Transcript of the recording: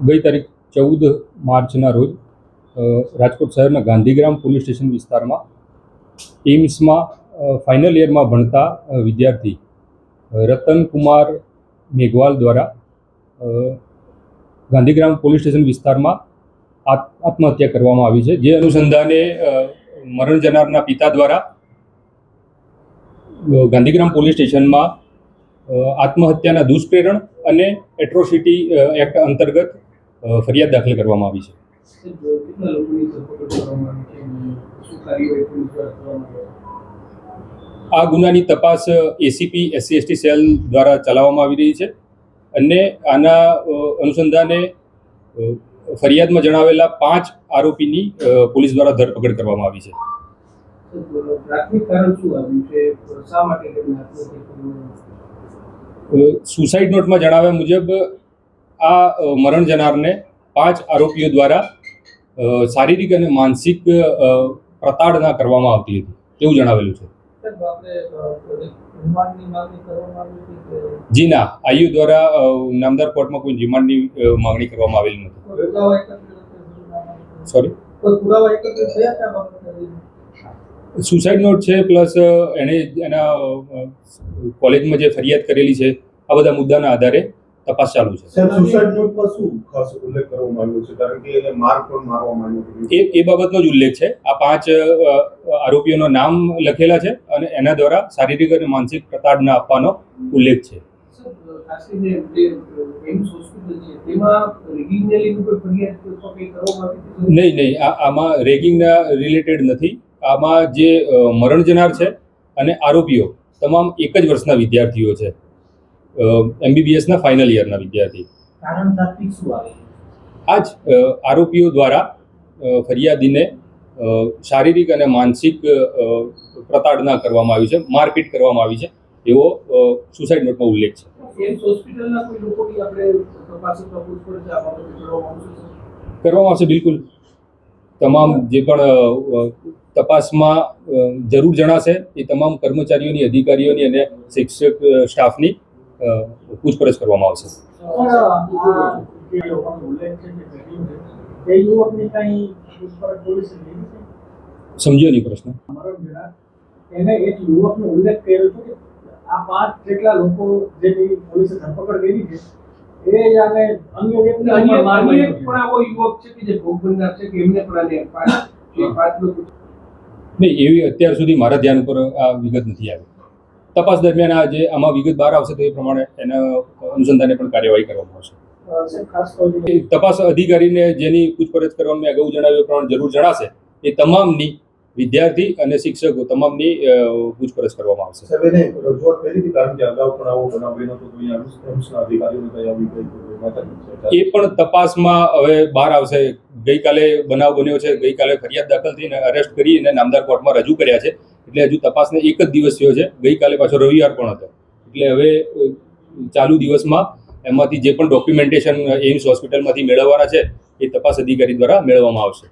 ગઈ તારીખ 14 માર્ચના રોજ રાજકોટ શહેરના ગાંધીગ્રામ પોલીસ સ્ટેશન વિસ્તારમાં એમ્સમાં ફાઇનલ યરમાં ભણતા વિદ્યાર્થી રતનકુમાર મેઘવાલ દ્વારા ગાંધીગ્રામ પોલીસ સ્ટેશન વિસ્તારમાં આત્મહત્યા કરવામાં આવી છે, જે અનુસંધાને મરણ જનારના પિતા દ્વારા ગાંધીગ્રામ પોલીસ સ્ટેશનમાં આત્મહત્યાના દુષ્પ્રેરણ અને એટ્રોસિટી એક્ટ અંતર્ગત ફરિયાદ દાખલ કરવામાં આવી છે. આ ગુનાની તપાસ એસીપી SC/ST સેલ દ્વારા ચલાવવામાં આવી રહી છે અને આના અનુસંધાને ફરિયાદમાં જણાવેલા 5 આરોપીની પોલીસ દ્વારા ધરપકડ કરવામાં આવી છે. સુસાઇડ નોટમાં જણાવ્યા મુજબ આ મરણ જનારને 5 આરોપીઓ દ્વારા શારીરિક અને માનસિક પ્રતાડના કરવામાં આવતી હતી એવું જણાવેલું છે. જી ના, આયુ દ્વારા નામદાર કોર્ટમાં કોઈ રિમાન્ડની માંગણી કરવામાં આવેલી નથી. સોરી, સુસાઇડ નોટ છે પ્લસ એણે એના કોલેજમાં જે ફરિયાદ કરેલી છે, આ બધા મુદ્દાના આધારે તપાસ ચાલુ છે. સુસાઇડ નોટમાં શું ખાસ ઉલ્લેખ કરવામાં આવ્યો છે? કારણ કે એને માર પણ મારવામાં આવ્યો એ બાબતનો જ ઉલ્લેખ છે. આ 5 આરોપીઓના નામ લખેલા છે અને એના દ્વારા શારીરિક અને માનસિક પ્રતાડના આપવાનો ઉલ્લેખ છે. નહીં, આમાં રેગિંગના રિલેટેડ નથી. આમાં જે મરણ જનાર છે અને આરોપીઓ તમામ એક જ વર્ષના વિદ્યાર્થીઓ છે, MBBSના ફાઇનલ યરના વિદ્યાર્થી. આ જ આરોપીઓ દ્વારા ફરિયાદીને શારીરિક અને માનસિક પ્રતાડના કરવામાં આવી છે, મારપીટ કરવામાં આવી છે એવો સુસાઇડ નોટમાં ઉલ્લેખ છે. કરવામાં આવશે, બિલકુલ. તમામ જે પણ તપાસમાં જરૂર જણાશે એ તમામ કર્મચારીઓની, અધિકારીઓની અને શિક્ષક સ્ટાફની પૂછપરછ કરવામાં આવશે. સમજ્યો નહીં પ્રશ્ન. એને એક યુવકનો ઉલ્લેખ કર્યો છે કે આ 5 જેટલા લોકો જેની પોલીસે ધરપકડ કરી છે એ અને અન્ય વ્યક્તિ પણ આવો યુવક છે કે જે ભોગ બનનાર છે કે એમને પણ પાંચ લોકો નહીં, એવી અત્યાર સુધી મારા ધ્યાન ઉપર આ વિગત નથી આવી. તપાસ દરમિયાન આ જે આમાં વિગત બહાર આવશે તો એ પ્રમાણે એના અનુસંધાને પણ કાર્યવાહી કરવામાં આવશે. તપાસ અધિકારીને જેની પૂછપરછ કરવાનું મેં અગાઉ જણાવ્યું પ્રમાણે જરૂર જણાશે એ તમામની, વિદ્યાર્થી અને શિક્ષકો તમામની પૂછપરછ કરવામાં આવશે. એ પણ તપાસમાં હવે બહાર આવશે. ગઈકાલે બનાવ બન્યો છે, ગઈકાલે ફરિયાદ દાખલ થઈને અરેસ્ટ કરી અને નામદાર કોર્ટમાં રજૂ કર્યા છે, એટલે હજુ તપાસને એક જ દિવસ થયો છે. ગઈકાલે પાછો રવિવાર પણ હતો, એટલે હવે ચાલુ દિવસમાં એમાંથી જે પણ ડોક્યુમેન્ટેશન એમ્સ હોસ્પિટલમાંથી મેળવવાના છે એ તપાસ અધિકારી દ્વારા મેળવવામાં આવશે.